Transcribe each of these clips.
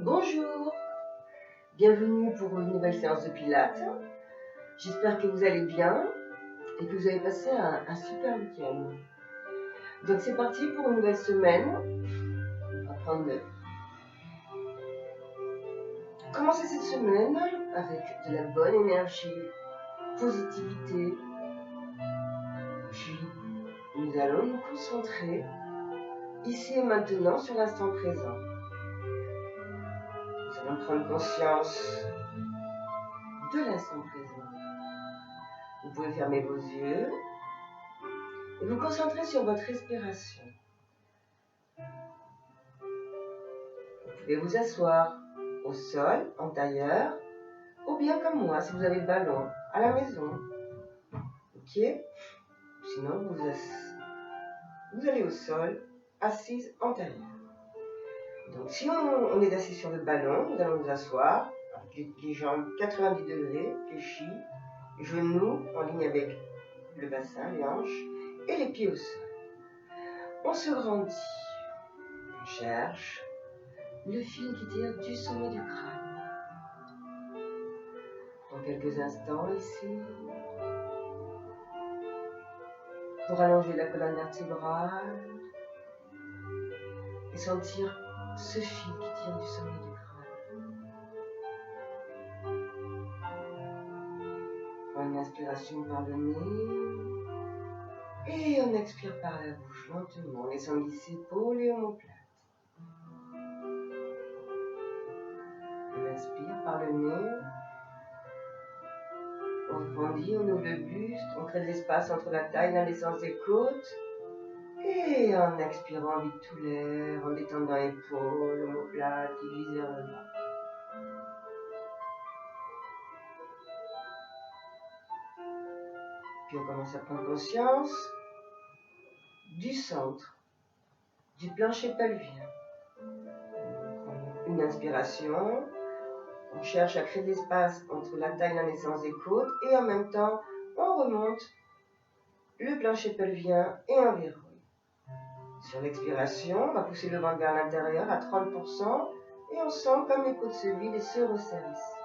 Bonjour, bienvenue pour une nouvelle séance de Pilates. J'espère que vous allez bien et que vous avez passé un super week-end. Donc c'est parti pour une nouvelle semaine. On va commencer cette semaine avec de la bonne énergie, positivité. Puis nous allons nous concentrer ici et maintenant sur l'instant présent. Nous allons prendre conscience de l'instant présent. Vous pouvez fermer vos yeux et vous concentrer sur votre respiration. Vous pouvez vous asseoir au sol, en tailleur, ou bien comme moi, si vous avez le ballon, à la maison. Ok? Sinon, vous allez au sol, assise en tailleur. Donc, si on est assis sur le ballon, nous allons nous asseoir, avec les jambes 90 degrés, fléchies, genoux en ligne avec le bassin, les hanches, et les pieds au sol. On se grandit. On cherche le fil qui tire du sommet du crâne. Dans quelques instants ici, pour allonger la colonne vertébrale et sentir ce fil qui tire du sommet du crâne. Prends une inspiration par le nez et on expire par la bouche lentement, laissant glisser épaules et omoplates. On inspire par le nez. On grandit, on ouvre le buste, on crée de l'espace entre la taille et la naissance des côtes. Et en expirant, on vide tout l'air, en détendant épaules, omoplates qui glissent vers le bas. Puis on commence à prendre conscience du centre, du plancher pelvien. Une inspiration. On cherche à créer de l'espace entre la taille et la naissance des côtes et en même temps, on remonte le plancher pelvien et on verrouille. Sur l'expiration, on va pousser le ventre vers l'intérieur à 30% et on sent comme les côtes se vident et se resserrent ici.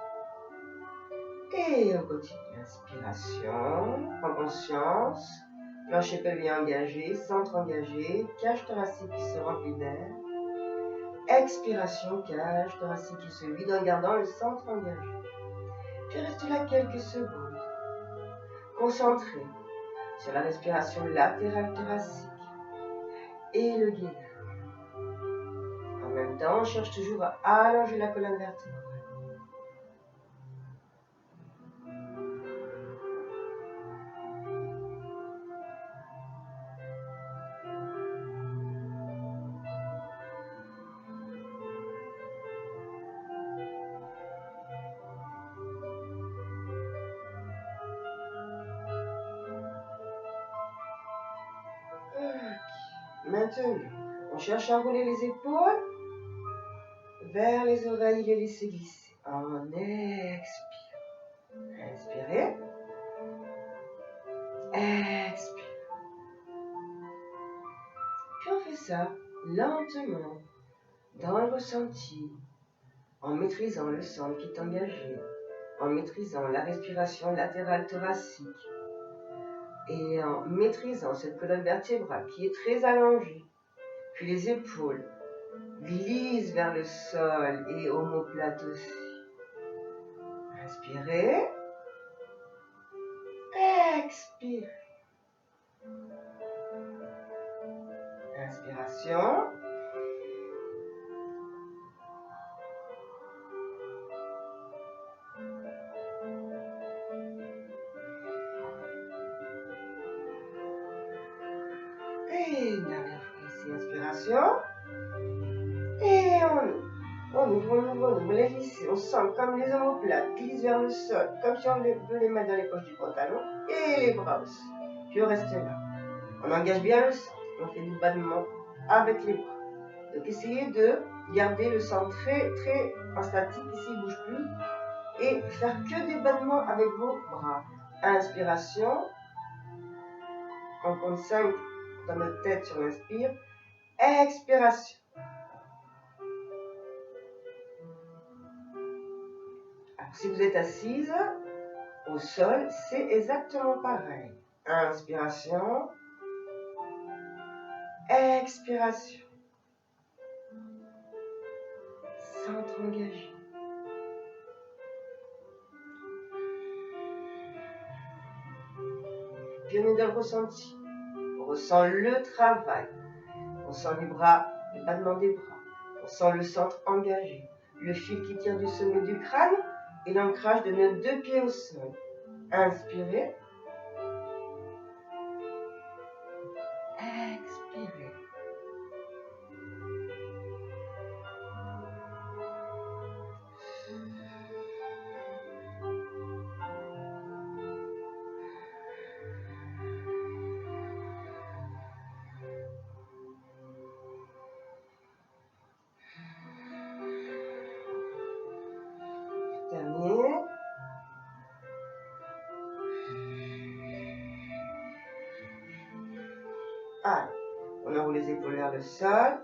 Et on continue. Inspiration, prends conscience, plancher pelvien engagé, centre engagé, cage thoracique qui se remplit d'air. Expiration, cage thoracique qui se vide en gardant le centre engagé. Puis reste là quelques secondes. Concentré sur la respiration latérale thoracique et le gainage. En même temps, on cherche toujours à allonger la colonne vertébrale. Maintenant, on cherche à rouler les épaules vers les oreilles et les laisser glisser. On expire. Inspirez. Expire. Puis on fait ça lentement, dans le ressenti, en maîtrisant le centre qui est engagé, en maîtrisant la respiration latérale thoracique et en maîtrisant cette colonne vertébrale qui est très allongée. Puis les épaules glissent vers le sol et omoplate aussi. Inspirez. Expirez. Inspiration. Et une dernière fois ici, inspiration. Et on ouvre les vis. On sent comme les omoplates glissent vers le sol, comme si on veut les mettre dans les poches du pantalon. Et les bras aussi. Puis on reste là. On engage bien le centre. On fait du battement avec les bras. Donc essayez de garder le centre très très en statique. Ici, il ne bouge plus. Et faire que des battements avec vos bras. Inspiration. On compte 5 dans notre tête sur l'inspire. Expiration. Alors, si vous êtes assise au sol, c'est exactement pareil. Inspiration. Expiration. Centre engagé. Puis on est dans le ressenti. On ressent le travail. On sent les bras, les battements des bras. On sent le centre engagé. Le fil qui tire du sommet du crâne et l'ancrage de nos deux pieds au sol. Inspirez. Expirez. Terminé. Allez, on enroule les épaules vers le sol.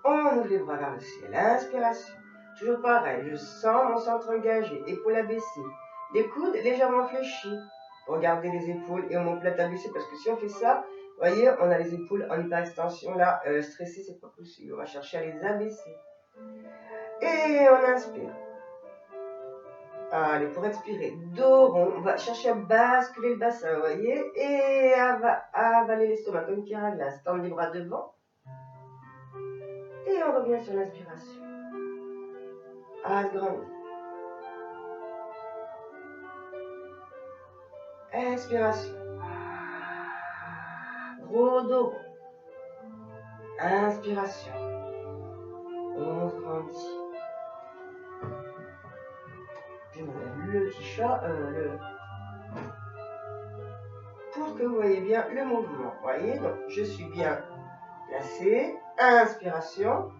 On ouvre les bras vers le ciel. Inspiration. Toujours pareil, je sens mon centre engagé, épaules abaissées. Les coudes légèrement fléchis. Regardez les épaules et omoplate abaissée parce que si on fait ça, vous voyez, on a les épaules en hyperextension là, stressées, c'est pas possible. On va chercher à les abaisser. Et on inspire. Allez, pour expirer, dos rond, on va chercher à basculer le bassin, vous voyez, et avaler l'estomac comme une pierre à glace. Tendre les bras devant. Et on revient sur l'inspiration. Agrandis. Expiration. Gros dos. Inspiration. On grandit. Je m'enlève le t-shirt, pour que vous voyez bien le mouvement. Vous voyez, donc je suis bien placé. Inspiration.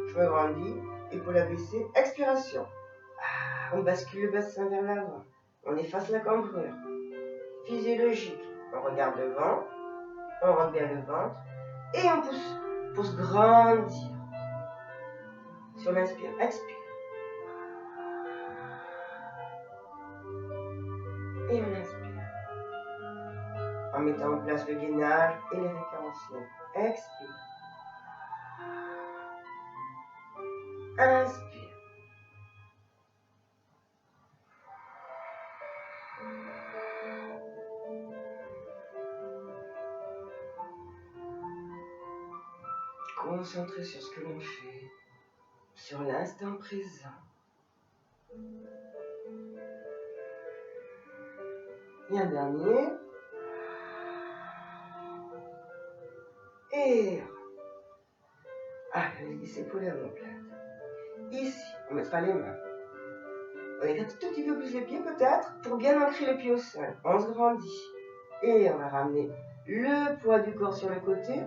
Je me grandis. Épaule abaissée. Expiration. On bascule le bassin vers l'avant. On efface la cambrure. Physiologique. On regarde devant. On rentre bien le ventre. Et on pousse pour se grandir. Si on inspire, expire. Et on inspire. En mettant en place le gainage et les référentiels. Expire. Inspire. Concentrez sur ce que l'on fait, sur l'instant présent. Et un dernier. Et allez, laissez épauler à mon plat. Ici, on mettra les mains. On écarte tout petit peu plus les pieds peut-être pour bien ancrer les pieds au sol. On se grandit. Et on va ramener le poids du corps sur le côté.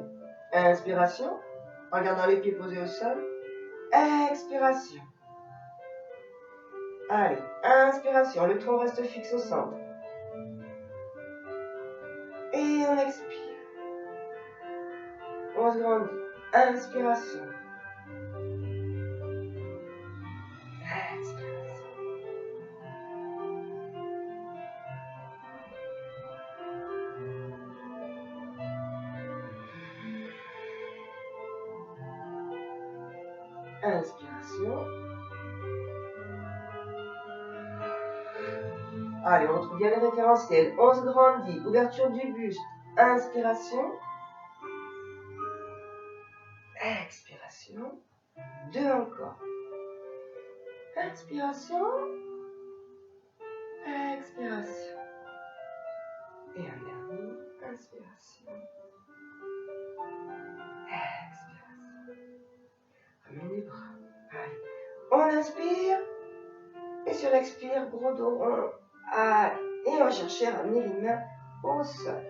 Inspiration. En gardant les pieds posés au sol. Expiration. Allez, inspiration. Le tronc reste fixe au centre. Et on expire. On se grandit. Inspiration. Expiration. Inspiration. Allez, on retrouve bien les référentiels. On se grandit. Ouverture du buste. Inspiration. Expiration. Deux encore. Inspiration. Expiration. Et un dernier. Inspiration. Expiration. Ramène les bras. Allez. On inspire. Et sur l'expire, gros dos rond. Allez. Et on va chercher à ramener les mains au sol.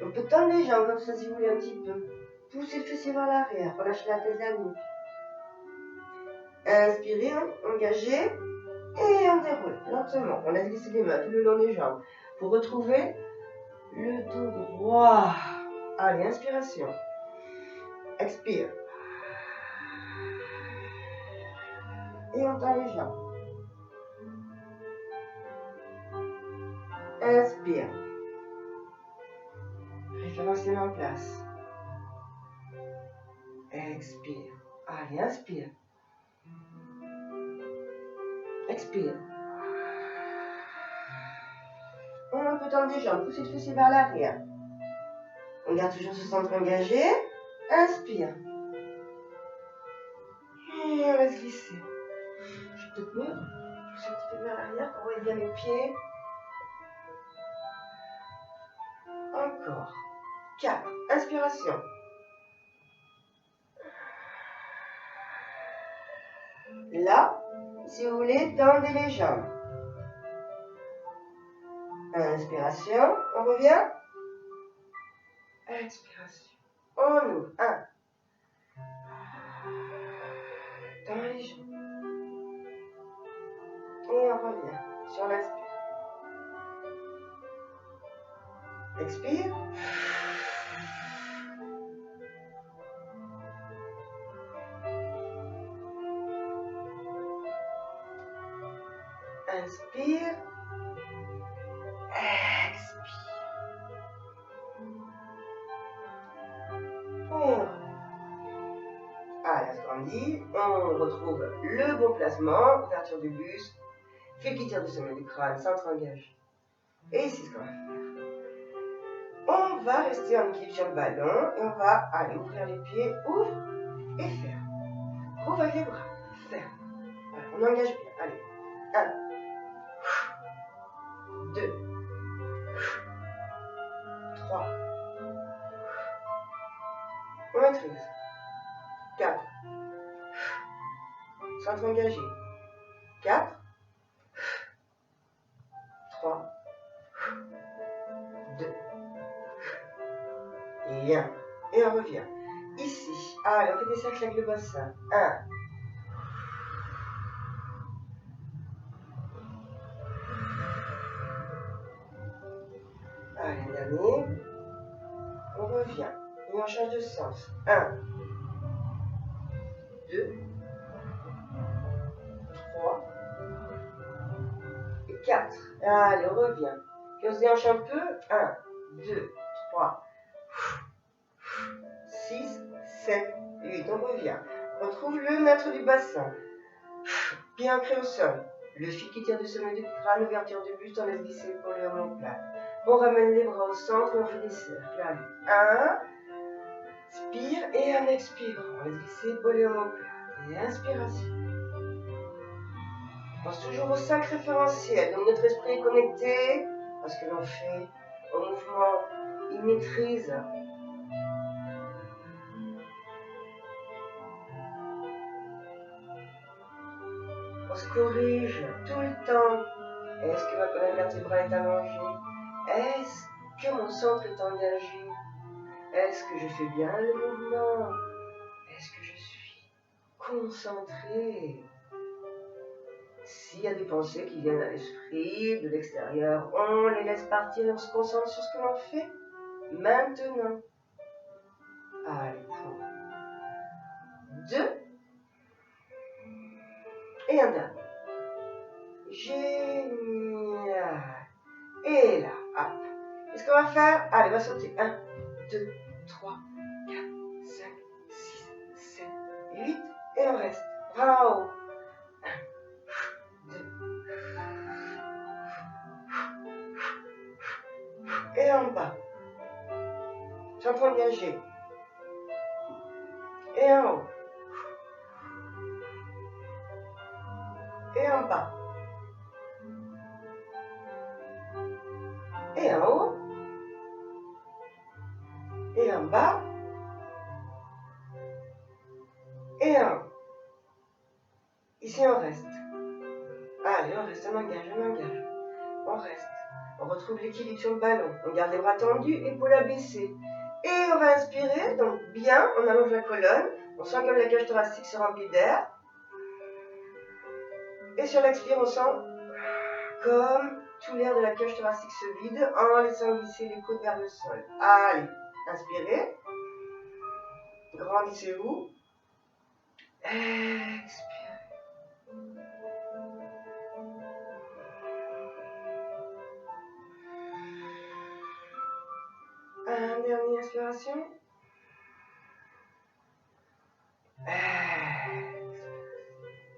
On peut tendre les jambes comme ça si vous voulez un petit peu. Poussez le fessier vers l'arrière. Relâchez la tête de la nuque. Inspirez, engagez. Et on déroule lentement. On laisse glisser les mains tout le long des jambes pour retrouver le dos droit. Allez, inspiration. Expire. Et on tend les jambes. Inspire. Référentiel en place. Expire. Allez, inspire. Expire. On peut tendre les jambes, pousser le fessier vers l'arrière. On garde toujours ce centre engagé. Inspire. Et on laisse glisser. Je peux peut-être mieux. Je pousse un petit peu vers l'arrière pour voir bien mes pieds. Encore. 4. Inspiration. Là, si vous voulez, tendez les jambes. Inspiration. On revient. Expiration. On ouvre. 1. Tends les jambes. Et on revient sur l'inspire. Expire. Inspire. Expire. Allez, agrandi. On retrouve le bon placement, ouverture du buste, fil qui tire du sommet du crâne, centre engagé. Et ici, ce qu'on va faire. On va rester en équilibre sur le ballon et on va aller ouvrir les pieds, ouvre et ferme. Ouvre avec les bras, ferme. Voilà, on engage bien. Allez, 1, 2, 3. On maîtrise. 4. Centre engagé. 4. 3. 2. Et 1. Et on revient. Ici. Allez, on fait des cercles avec le bassin. 1. Allez, un dernier. On revient. Et on change de sens. 1. 2. 3. Et 4. Allez, on revient. Puis on se déhanche un peu. 1, 2, 3. 6, 7, 8. On revient. On retrouve le neutre du bassin. Bien ancré au sol. Le fil qui tire du sommet du crâne, ouverture du buste, on laisse glisser pour les omoplates. On ramène les bras au centre et on fait des cercles. Allez. 1. Inspire et en expirant. On laisse glisser pour les omoplates. Et inspiration. On pense toujours aux 5 référentiels. Donc notre esprit est connecté à ce que l'on fait, au mouvement. Il maîtrise. On se corrige tout le temps. Est-ce que ma colonne vertébrale est allongée? Est-ce que mon centre est engagé? Est-ce que je fais bien le mouvement? Est-ce que je suis concentré? S'il y a des pensées qui viennent à l'esprit, de l'extérieur, on les laisse partir et on se concentre sur ce que l'on fait maintenant. Allez, pour 2. Et un dernier. Génial. Et là, hop. Qu'est-ce qu'on va faire? Allez, on va sauter. 1, 2, 3, 4, 5, 6, 7, 8. Et on reste. Bravo. 1, 2. Et en bas. Centre engagé. Et en haut. Et en bas. Et en haut. Et en bas. Et en haut. Ici, on reste. Allez, on reste, on engage. On reste. On retrouve l'équilibre sur le ballon. On garde les bras tendus, épaules abaissées. Et on va inspirer, donc bien, on allonge la colonne. On sent comme la cage thoracique se remplit d'air. Et sur l'expire, on sent comme tout l'air de la cage thoracique se vide en laissant glisser les coudes vers le sol. Allez, inspirez. Grandissez-vous. Expirez. dernier, inspiration.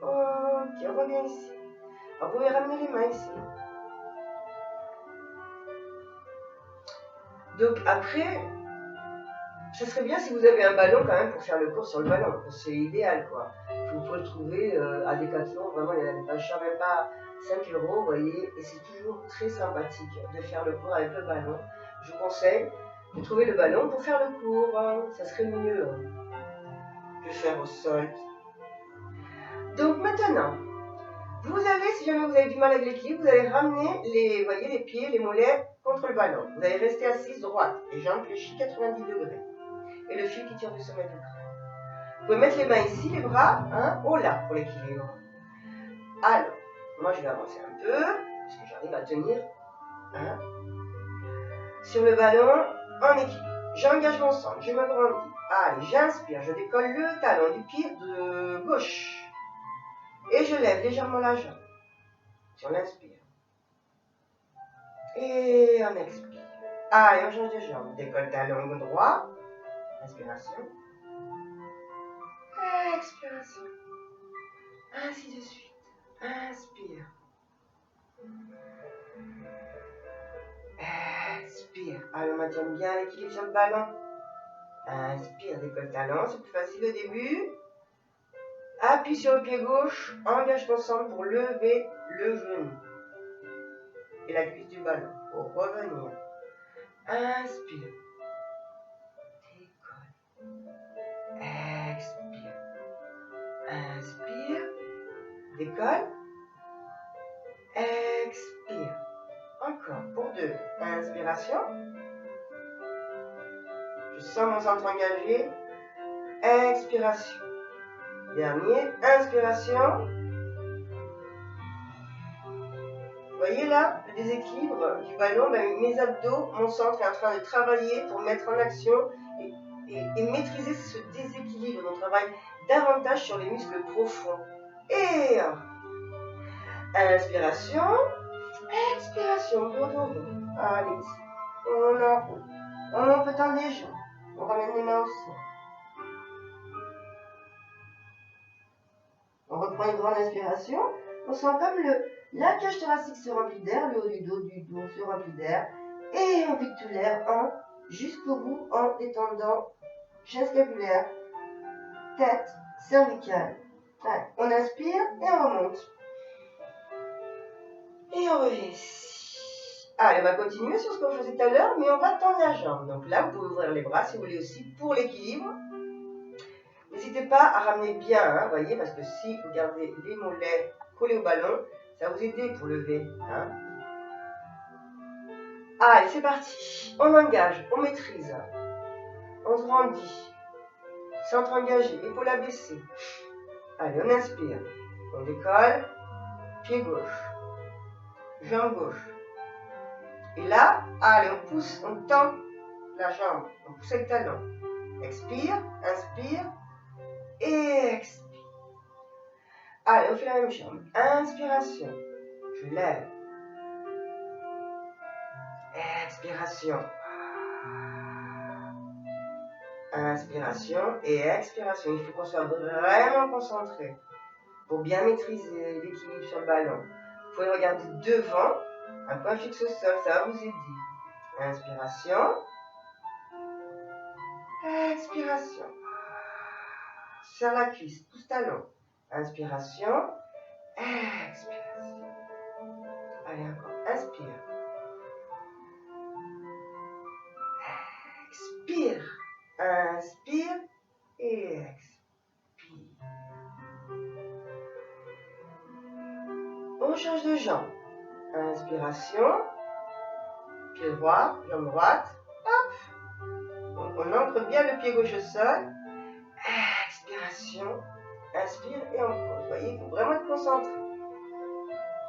Ok, on revient ici. Alors, vous pouvez ramener les mains ici. Donc après, ce serait bien si vous avez un ballon quand même pour faire le cours sur le ballon. C'est idéal quoi. Vous pouvez le trouver à Decathlon, vraiment il y a pas cher, même pas 5 €, vous voyez. Et c'est toujours très sympathique de faire le cours avec le ballon. Je vous conseille de trouver le ballon pour faire le cours. Hein. Ça serait mieux que faire au sol. Donc maintenant, vous allez, si jamais vous avez du mal avec l'équilibre, vous allez ramener les, voyez, les pieds, les mollets contre le ballon. Vous allez rester assise droite, les jambes fléchies 90 degrés. Et le fil qui tire du sommet du crâne. Vous pouvez mettre les mains ici, les bras, hein, au là pour l'équilibre. Alors, moi je vais avancer un peu, parce que j'arrive à tenir hein, sur le ballon en équilibre. J'engage mon centre, je m'agrandis. Allez, j'inspire, je décolle le talon du pied de gauche. Et je lève légèrement la jambe. On inspire. Et on expire. Allez, on change de jambe. Décolle talon droit. Inspiration. Expiration. Ainsi de suite. Inspire. Expire. Allez, on maintient bien l'équilibre sur le ballon. Inspire, décolle talon. C'est plus facile au début. Appuie sur le pied gauche. Engage ton centre pour lever le genou. Et la cuisse du ballon. Pour revenir. Inspire. Décolle. Expire. Inspire. Décolle. Expire. Encore pour 2. Inspiration. Je sens mon centre engagé. Expiration. Dernier. Inspiration. Vous voyez là, le déséquilibre du ballon, ben, mes abdos, mon centre est en train de travailler pour mettre en action et maîtriser ce déséquilibre. On travaille davantage sur les muscles profonds. Et inspiration. Expiration, dos, dos, dos. Allez, on enroule. On peut tendre les jambes. On ramène les mains au sol. On reprend une grande inspiration. On sent comme la cage thoracique se remplit d'air, le haut du dos se remplit d'air. Et on vide tout l'air jusqu'au bout en détendant chaîne scapulaire, tête, cervicale. Allez, on inspire et on remonte. Et on revient ici. Allez, on va continuer sur ce qu'on faisait tout à l'heure, mais on va tendre la jambe. Donc là, vous pouvez ouvrir les bras si vous voulez aussi pour l'équilibre. N'hésitez pas à ramener bien, hein, voyez, parce que si vous gardez les mollets collés au ballon, ça va vous aider pour lever. Hein. Allez, c'est parti. On engage, on maîtrise. On se grandit. Centre engagé, épaule abaissée. Allez, on inspire. On décolle. Pied gauche. Jambe gauche. Et là, allez, on pousse, on tend la jambe. On pousse le talon. Expire, inspire et expire. Allez, on fait la même jambe. Inspiration. Je lève. Expiration. Inspiration et expiration. Il faut qu'on soit vraiment concentré pour bien maîtriser l'équilibre sur le ballon. Vous pouvez regarder devant, un point fixe au sol, ça va vous aider. Inspiration. Expiration. Serre la cuisse, pousse talon. Inspiration. Expiration. Allez, encore. Inspire. Expire. Inspire et expire. On change de jambe. Inspiration. Pied droit, jambe droite. Hop. On ancre bien le pied gauche au sol. Expiration. Inspire et on pose. Vous voyez, il faut vraiment être concentré.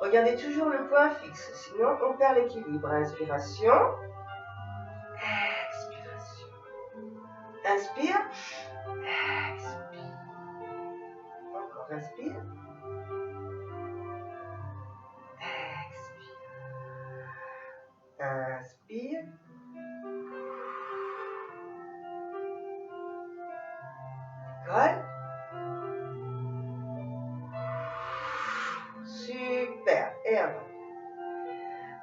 Regardez toujours le point fixe, sinon on perd l'équilibre. Inspiration. Expiration. Inspire. Expire. Encore inspire. Expire. Inspire. Et un bas.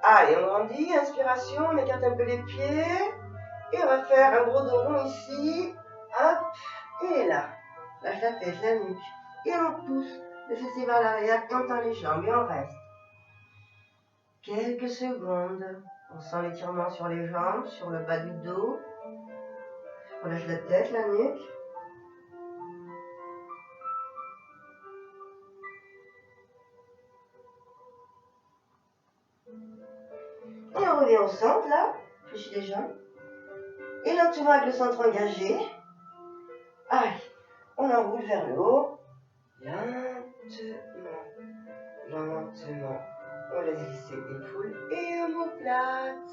Allez, on grandit, inspiration, on écarte un peu les pieds. Et on va faire un gros dos rond ici. Hop, et là. Lâche la tête, la nuque. Et on pousse le fessier vers l'arrière, et on tend les jambes, et on reste. Quelques secondes. On sent l'étirement sur les jambes, sur le bas du dos. On lâche la tête, la nuque. Et on revient au centre, là. Fléchis les jambes. Et lentement, avec le centre engagé. Allez, on enroule vers le haut. Lentement. Lentement. On laisse glisser l'épaule et omoplate.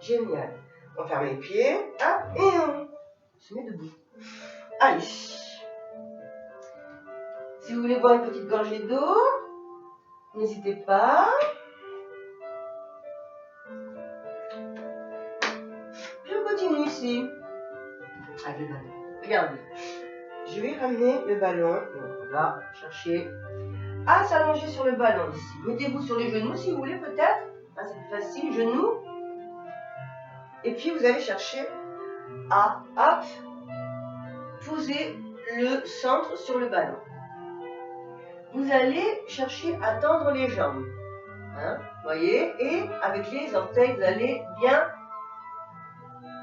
Génial. On ferme les pieds. Hop, et on se met debout. Allez. Si vous voulez boire une petite gorgée d'eau, n'hésitez pas. Je continue ici. Avec le ballon. Regardez. Je vais ramener le ballon. Donc on va chercher à s'allonger sur le ballon ici. Mettez-vous sur les genoux si vous voulez peut-être. C'est plus facile, genoux. Et puis vous allez chercher à hop, poser le centre sur le ballon. Vous allez chercher à tendre les jambes. Voyez, et avec les orteils, vous allez bien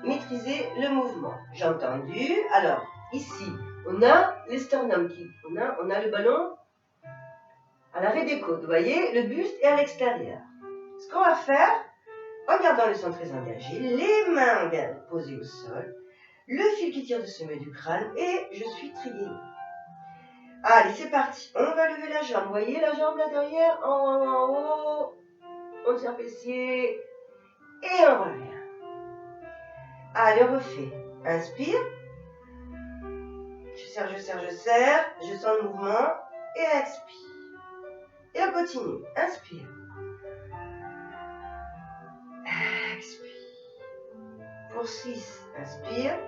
maîtriser le mouvement. Jambes tendues. Alors, ici, on a l'esternum qui, on a le ballon à l'arrêt des côtes. Vous voyez, le buste est à l'extérieur. Ce qu'on va faire, en gardant le centre très engagé, les mains posées au sol, le fil qui tire du sommet du crâne, et je suis triée. Allez, c'est parti. On va lever la jambe. Vous voyez la jambe là derrière, en haut. On serre fessier et on revient. Allez, on refait. Inspire. Je serre, je serre, je serre. Je sens le mouvement et expire. Et on continue. Inspire. Expire. Pour 6, inspire.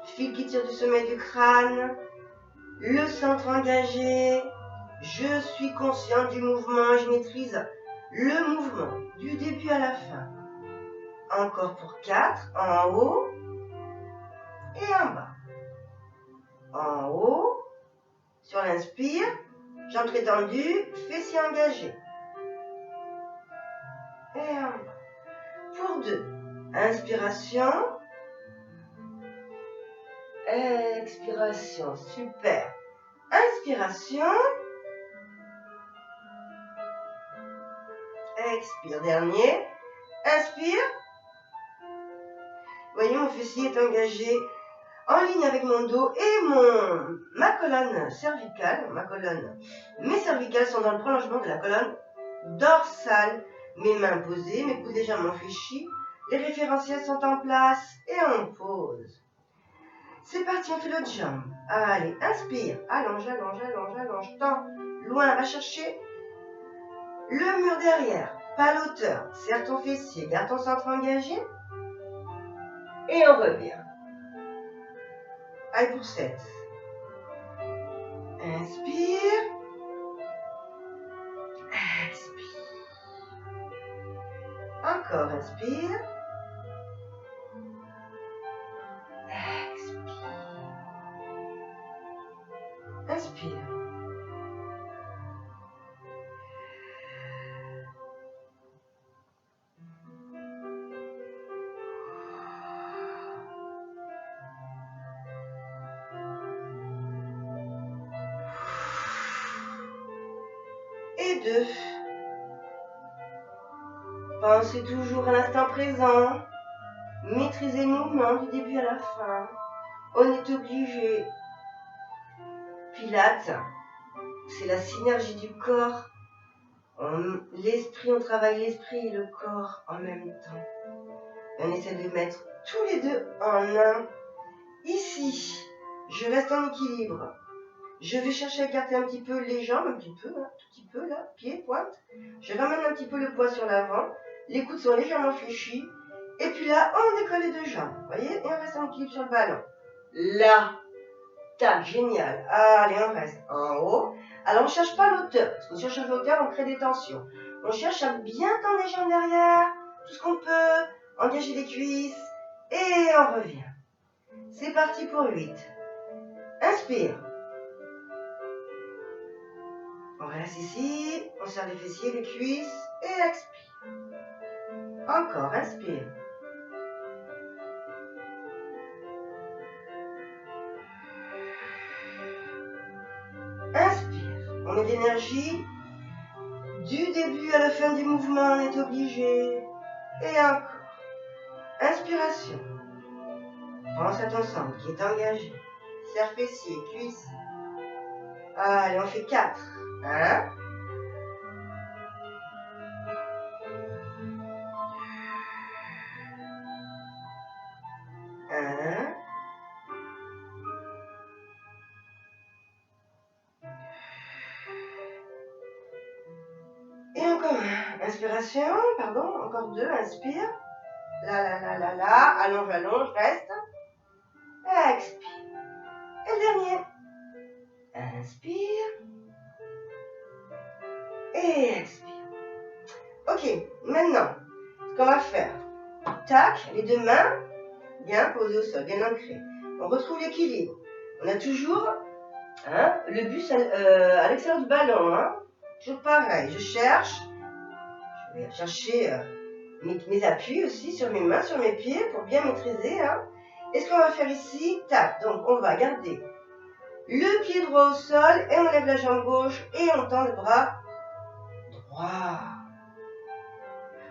Fil qui tire du sommet du crâne. Le centre engagé. Je suis conscient du mouvement. Je maîtrise le mouvement du début à la fin. Encore pour 4. En haut et en bas. En haut. Sur l'inspire. Jambes très tendues. Fessiers engagés. Et en bas. Pour 2. Inspiration. Expiration. Super. Inspiration. Expire. Dernier. Inspire. Voyez, mon fessier est engagé en ligne avec mon dos et ma colonne cervicale. Mes cervicales sont dans le prolongement de la colonne dorsale. Mes mains posées, mes coudes légèrement fléchis. Les référentiels sont en place et on pose. C'est parti, on fait l'autre jambe. Allez, inspire. Allonge, allonge, allonge, allonge. Tends. Loin, va chercher le mur derrière. Pas l'auteur. Serre ton fessier. Garde ton centre engagé. Et on revient. Allez, pour 7. Inspire. Expire. Encore, inspire. Expire. Inspire. Et 2. Pensez toujours à l'instant présent. Maîtrisez le mouvement du début à la fin. On est obligé. Pilates, c'est la synergie du corps. L'esprit, on travaille l'esprit et le corps en même temps. On essaie de mettre tous les deux en un. Ici, je reste en équilibre. Je vais chercher à écarter un petit peu les jambes, un petit peu, hein, tout petit peu là, pied, pointe. Je ramène un petit peu le poids sur l'avant. Les coudes sont légèrement fléchis. Et puis là, on décolle les deux jambes. Vous voyez? Et on reste en équilibre sur le ballon. Là, Tac, génial. Allez, on reste en haut. Alors, on ne cherche pas l'auteur. Parce qu'on cherche l'auteur, on crée des tensions. On cherche à bien tendre les jambes derrière, tout ce qu'on peut, engager les cuisses, et on revient. C'est parti pour 8. Inspire. On reste ici, on serre les fessiers, les cuisses, et expire. Encore, inspire. Inspire. On met de l'énergie. Du début à la fin du mouvement, on est obligé. Et encore. Inspiration. Pense à ton centre qui est engagé. Serre fessiers, cuisses. Allez, on fait 4. 1. 1. Et encore 1. Inspiration, pardon, encore 2. Inspire. Là. Allonge, reste. Expire. Et le dernier. Inspire. Et expire. Ok, maintenant, ce qu'on va faire. Tac, les deux mains bien posées au sol, bien ancrées. On retrouve l'équilibre. On a toujours le bus à l'extérieur du ballon. Toujours pareil. Je cherche. Je vais chercher mes appuis aussi sur mes mains, sur mes pieds pour bien maîtriser. Et ce qu'on va faire ici, tac. Donc on va garder le pied droit au sol et on lève la jambe gauche et on tend le bras droit.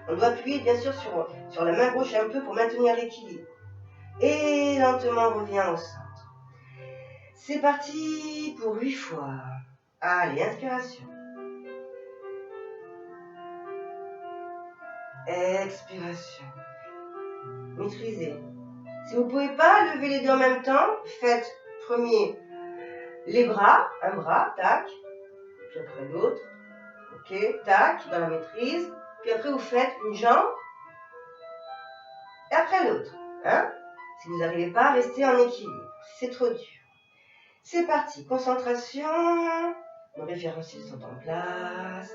On doit appuyer bien sûr sur la main gauche un peu pour maintenir l'équilibre. Et lentement on revient au centre. C'est parti pour 8 fois. Allez, inspiration. Expiration. Maîtrisez. Si vous ne pouvez pas lever les deux en même temps, faites premier les bras, un bras, tac, puis après l'autre, ok, tac, dans la maîtrise, puis après vous faites une jambe, et après l'autre, si vous n'arrivez pas à rester en équilibre, si c'est trop dur. C'est parti, concentration, nos référentiels sont en place,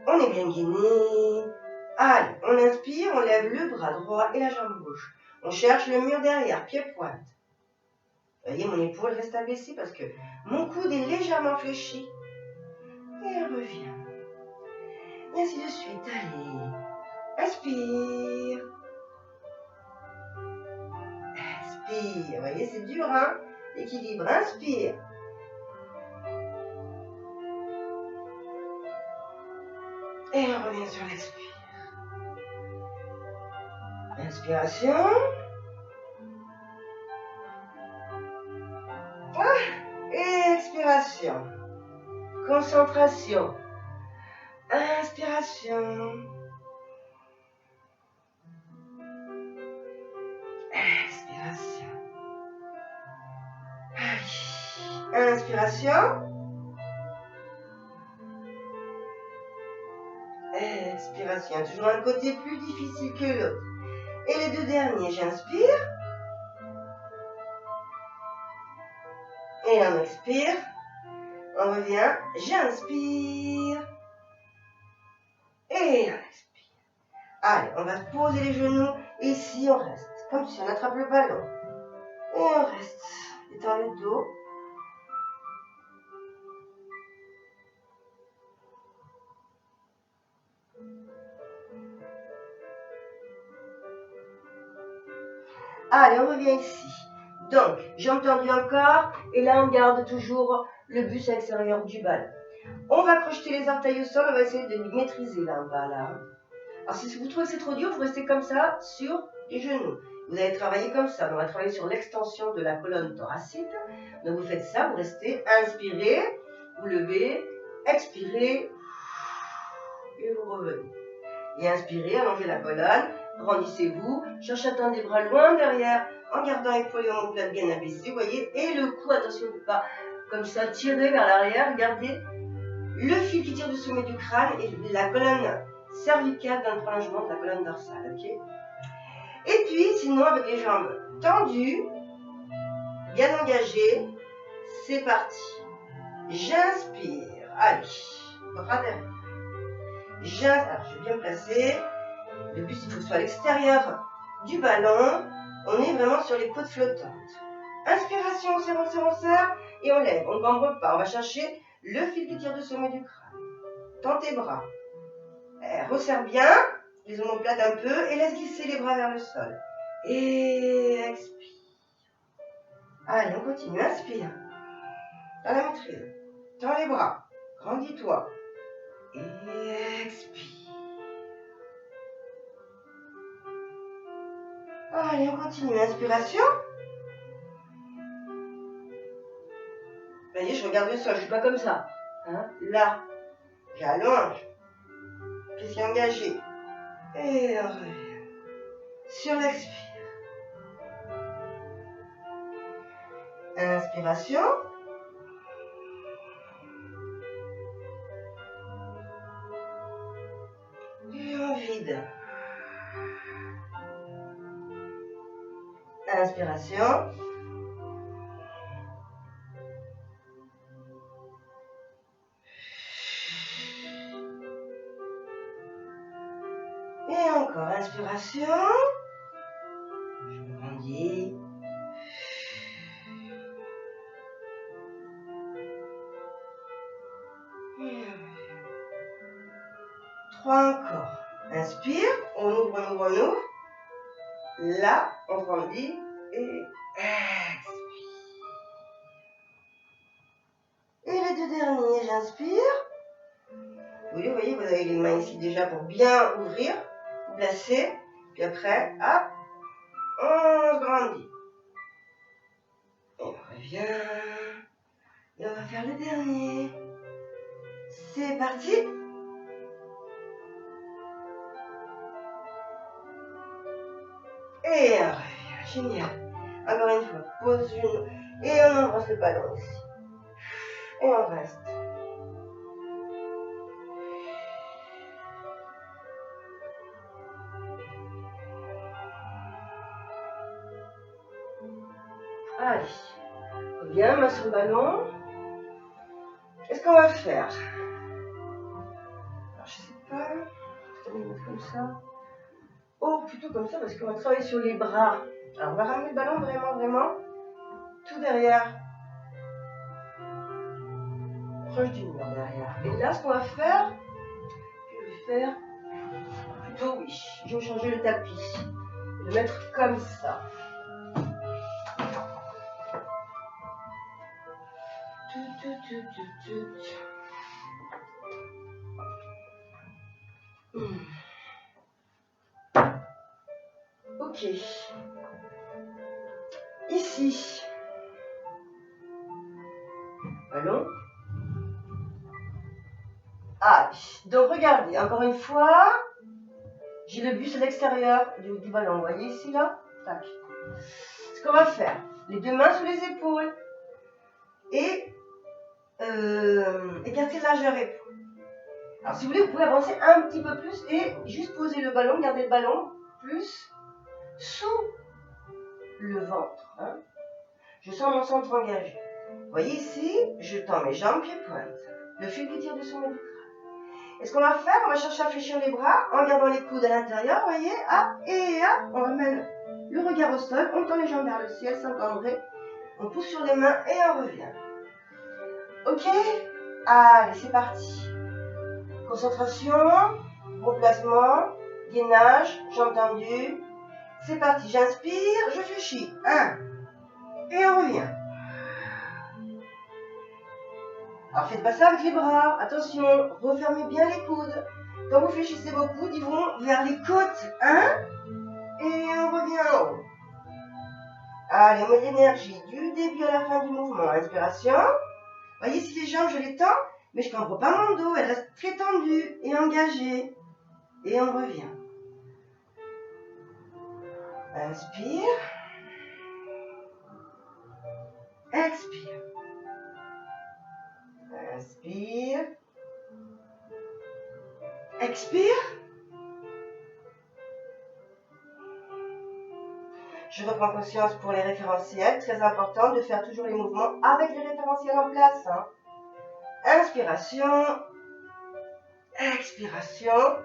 on est bien gainé. Allez, on inspire, on lève le bras droit et la jambe gauche. On cherche le mur derrière, pied-pointe. Vous voyez, mon épaule reste abaissée parce que mon coude est légèrement fléchi. Et on revient. Et ainsi de suite. Allez. Inspire. Expire. Vous voyez, c'est dur, L'équilibre. Inspire. Et on revient sur l'expire. Inspiration. Et expiration. Concentration. Inspiration. Expiration. Allez. Inspiration. Expiration. Toujours un côté plus difficile que l'autre. Et les deux derniers, j'inspire. Et on expire. On revient. J'inspire. Et on expire. Allez, on va poser les genoux. Et ici, on reste. Comme si on attrape le ballon. Et on reste. Étend le dos. Allez, on revient ici. Donc, jambes tendues encore. Et là, on garde toujours le bus à l'extérieur du ballon. On va crocheter les orteils au sol. On va essayer de les maîtriser là en bas. Là. Alors, si vous trouvez que c'est trop dur, vous restez comme ça sur les genoux. Vous allez travailler comme ça. On va travailler sur l'extension de la colonne thoracique. Donc, vous faites ça. Vous restez. Inspirez. Vous levez. Expirez. Et vous revenez. Et inspirez. Allongez la colonne. Grandissez-vous, cherchez à tendre les bras loin derrière, en gardant épaule et omoplate bien abaissée, vous voyez, et le cou, attention de ne pas, comme ça, tirer vers l'arrière, gardez le fil qui tire du sommet du crâne et la colonne cervicale dans le prolongement de la colonne dorsale, ok. Et puis, sinon, avec les jambes tendues, bien engagées, C'est parti. J'inspire. Allez, bras derrière. Alors, je vais bien me placer. Le but, il faut que ce soit à l'extérieur du ballon. On est vraiment sur les côtes flottantes. Inspiration, on serre et on lève. On ne cambre pas. On va chercher le fil qui tire du sommet du crâne. Tends tes bras. Resserre bien. Les omoplates un peu et laisse glisser les bras vers le sol. Et expire. Allez, on continue. Inspire. Dans la maîtrise. Tends les bras. Grandis-toi. Et expire. Allez, on continue. Inspiration. Vous voyez, je regarde le sol. Je ne suis pas comme ça. Hein? Là. J'allonge. Qu'est-ce qui est engagé? Et on revient. Sur l'expire. Inspiration. Et on vide. Inspiration. Et encore, inspiration. Je grandis. Trois encore. Inspire, on ouvre. Là, on grandit et expire. Et les deux derniers, j'inspire. Vous voyez, vous avez les mains ici déjà pour bien ouvrir. Vous placez. Puis après, hop, on grandit. Et on revient. Et on va faire le dernier. C'est parti. Et on revient. Génial. Encore une fois, pose une. Et on embrasse le ballon ici. Et on reste. Allez. Bien, main sur le ballon. Qu'est-ce qu'on va faire? Alors, je sais pas. Je vais le mettre comme ça. Oh, plutôt comme ça parce qu'on va travailler sur les bras. Alors, on va ramener le ballon vraiment tout derrière. Proche du mur derrière. Et là, ce qu'on va faire, je vais faire plutôt, oui, je vais changer le tapis. Le mettre comme ça. Ok. Ici. Ballon. Ah, donc regardez, encore une fois, j'ai le bus à l'extérieur du ballon. Vous voyez ici, là? Tac. Ce qu'on va faire, les deux mains sous les épaules et écarter largeur épaule. Alors, si vous voulez, vous pouvez avancer un petit peu plus et juste poser le ballon, garder le ballon plus sous le ventre. Hein. Je sens mon centre engagé. Vous voyez ici, je tends mes jambes, pieds-pointes. Le fil qui tire du sommet du crâne. Et ce qu'on va faire, on va chercher à fléchir les bras en gardant les coudes à l'intérieur, vous voyez, hop, et hop, on ramène le regard au sol, on tend les jambes vers le ciel, 50 degrés, on pousse sur les mains et on revient. Ok? Allez, c'est parti. Concentration, bon placement, gainage, jambes tendues. C'est parti, j'inspire, je fléchis. 1, et on revient. Alors faites pas ça avec les bras, attention, refermez bien les coudes. Quand vous fléchissez vos coudes, ils vont vers les côtes. 1, et on revient en haut. Allez, on met l'énergie du début à la fin du mouvement. Inspiration. Voyez si les jambes, je les tends, mais je ne cambre pas mon dos, elle reste très tendue et engagée. Et on revient. Inspire. Expire. Inspire. Expire. Je reprends conscience pour les référentiels. Très important de faire toujours les mouvements avec les référentiels en place. Hein. Inspiration. Expiration.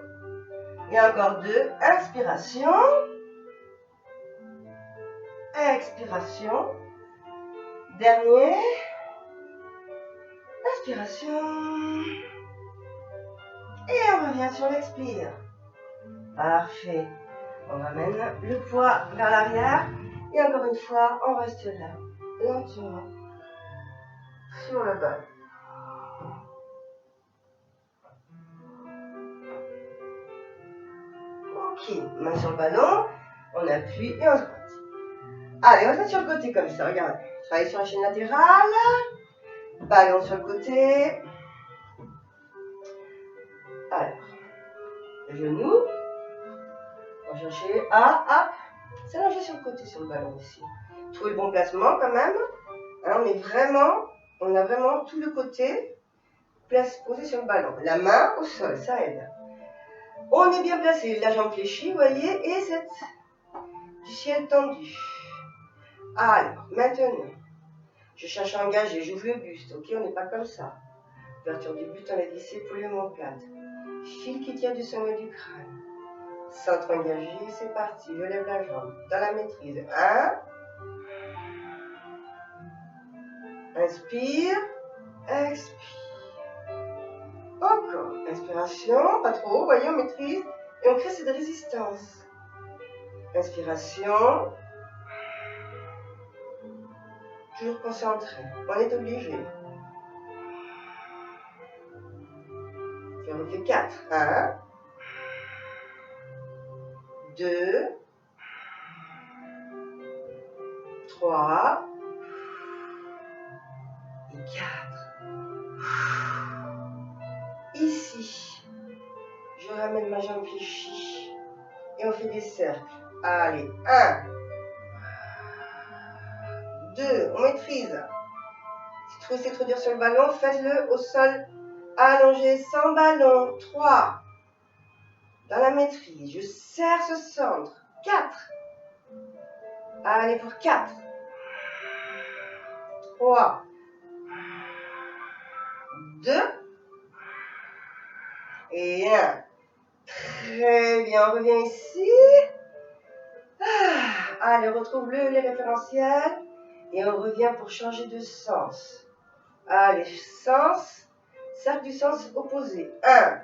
Et encore 2. Inspiration. Expiration. Dernier. Inspiration. Et on revient sur l'expire. Parfait. On ramène le poids vers l'arrière. Et encore une fois, on reste là. Lentement. Sur le bol. Ok. Main sur le ballon. On appuie et on squatte. Allez, on va mettre sur le côté comme ça. Regardez. Travaillez sur la chaîne latérale. Ballon sur le côté. Alors. Genou. On va chercher hop. S'allonger sur le côté sur le ballon ici. Trouvez le bon placement quand même. Hein, on a vraiment tout le côté posé sur le ballon. La main au sol, ça aide. On est bien placé, la jambe fléchie, vous voyez, et du ciel tendu. Alors, maintenant, je cherche à engager, j'ouvre le buste, ok, on n'est pas comme ça. Ouverture du buste, on a glissé pour les omoplates. Fil qui tient du sommet du crâne. Centre engagé, c'est parti, je lève la jambe, dans la maîtrise. 1. Inspire, expire. Encore, inspiration, pas trop, voyez, on maîtrise. Et on crée cette résistance. Inspiration. Toujours concentré, on est obligé. Et on fait 4. 1. 2. 3. Et 4. Ici, je ramène ma jambe fléchie. Et on fait des cercles. Allez, 1. 2. On maîtrise. Si vous trouvez c'est trop dur sur le ballon, faites-le au sol allongé sans ballon. 3. Dans la maîtrise, je serre ce centre. 4. Allez pour 4. 3. 2. Et 1. Très bien, on revient ici. Allez, on retrouve les référentiels. Et on revient pour changer de sens. Allez, sens. Cercle du sens opposé. 1.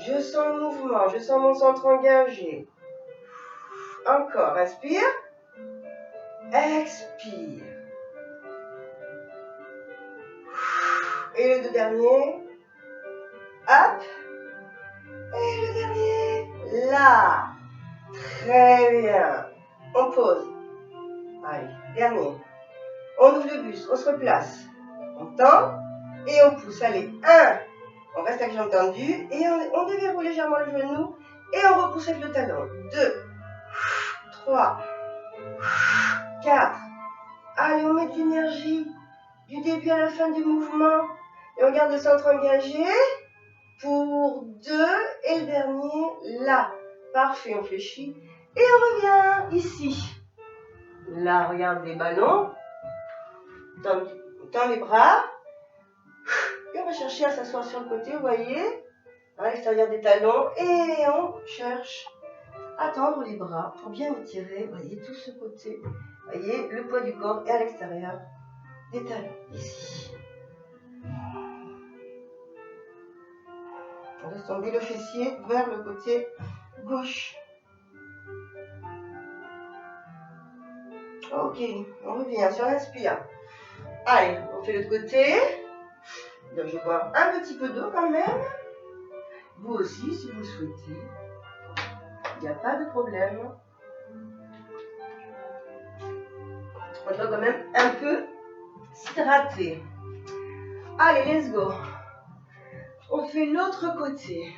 Je sens le mouvement, je sens mon centre engagé. Encore, inspire. Expire. Et le 2 dernier. Hop. Et le dernier. Là. Très bien. On pose. Allez, dernier. On ouvre le buste, on se replace. On tend et on pousse. Allez, 1. On reste avec la jambe tendue et on déverrouille légèrement le genou et on repousse avec le talon. 2, 3, 4. Allez, on met de l'énergie du début à la fin du mouvement et on garde le centre engagé pour 2 et le dernier là. Parfait, on fléchit et on revient ici. Là, regarde les ballons. Tends les bras. Et on va chercher à s'asseoir sur le côté, vous voyez, à l'extérieur des talons. Et on cherche à tendre les bras pour bien étirer, vous voyez, tout ce côté. Vous voyez, le poids du corps est à l'extérieur des talons, ici. On laisse tomber le fessier vers le côté gauche. Ok, on revient sur l'inspire. Allez, on fait l'autre côté. Donc, je vais boire un petit peu d'eau quand même. Vous aussi, si vous le souhaitez. Il n'y a pas de problème. On doit quand même un peu s'hydrater. Allez, let's go. On fait l'autre côté.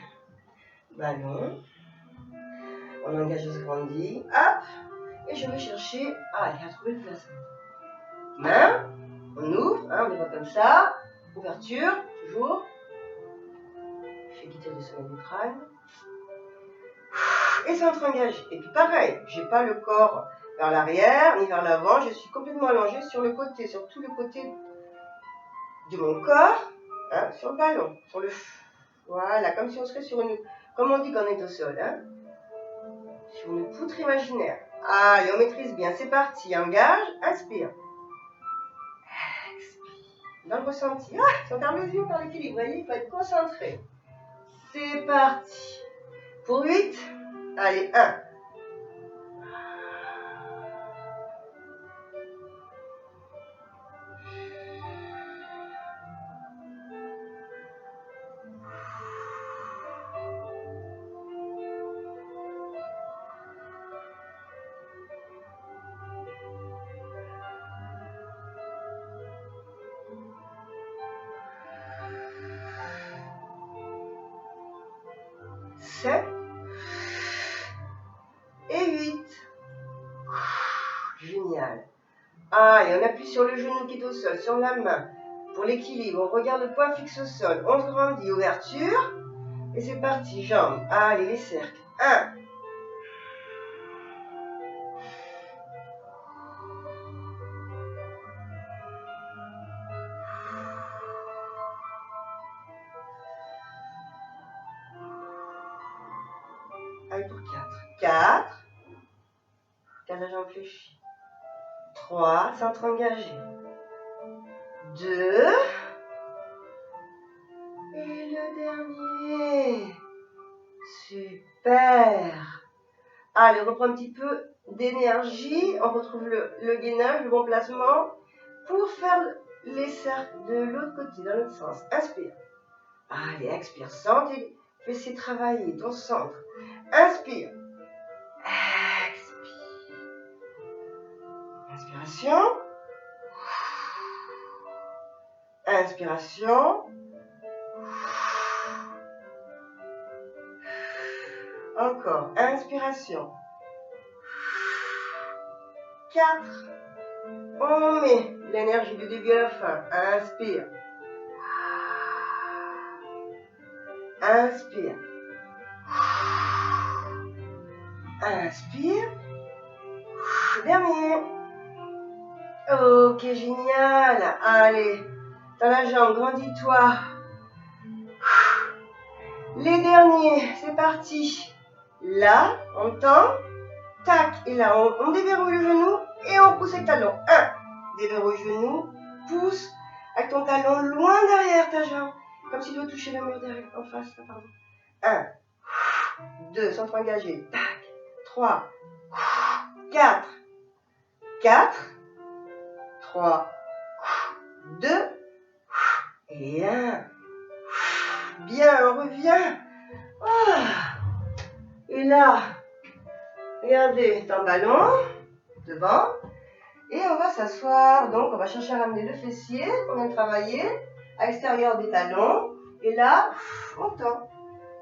Ballon. On engage, on se grandit. Hop. Et je vais chercher à trouver le placement. Main, on ouvre, hein, on les voit comme ça. Ouverture, toujours. Je fais quitter le sommet du crâne. Et centre engagé. Et puis pareil, j'ai pas le corps vers l'arrière ni vers l'avant, je suis complètement allongée sur le côté, sur tout le côté de mon corps, hein, sur le ballon, sur le... Voilà, comme si on serait sur une... Comme on dit quand on est au sol, hein, sur une poutre imaginaire. Allez, on maîtrise bien, c'est parti, engage, inspire. Expire. Dans le ressenti. Ah, si on ferme les yeux, on perd l'équilibre, vous voyez, il faut être concentré. C'est parti. Pour 8, allez, 1. 7 et 8. Génial. Ah, et on appuie sur le genou qui est au sol, sur la main. Pour l'équilibre, on regarde le point fixe au sol. On se grandit, ouverture. Et c'est parti, jambes. Allez, les cercles. 1. Allez, pour 4. 4. 4, la jambe fléchie. 3, centre engagé. 2. Et le dernier. Super. Allez, on reprend un petit peu d'énergie. On retrouve le gainage, le bon placement pour faire les cercles de l'autre côté, dans l'autre sens. Inspire. Allez, expire. Sens tes fessiers travailler, ton centre. Inspire. Expire. Inspiration. Inspiration. Encore. Inspiration. 4. On met l'énergie du début à la fin. Inspire. Inspire. Inspire. Dernier. Ok, génial. Allez, dans la jambe, grandis-toi. Les derniers, c'est parti. Là, on tend. Tac, et là, on déverrouille le genou et on pousse les talons. 1. Déverrouille le genou, pousse avec ton talon loin derrière ta jambe. Comme s'il doit toucher le mur derrière, en face. Pardon. 1. 2. Centre engagé. Tac. 3. 4. 4. 3. 2. Et 1. Bien, on revient. Ah. Et là, regardez, ton ballon devant. Et on va s'asseoir. Donc, on va chercher à ramener le fessier qu'on vient de travailler à l'extérieur des talons. Et là, on tend.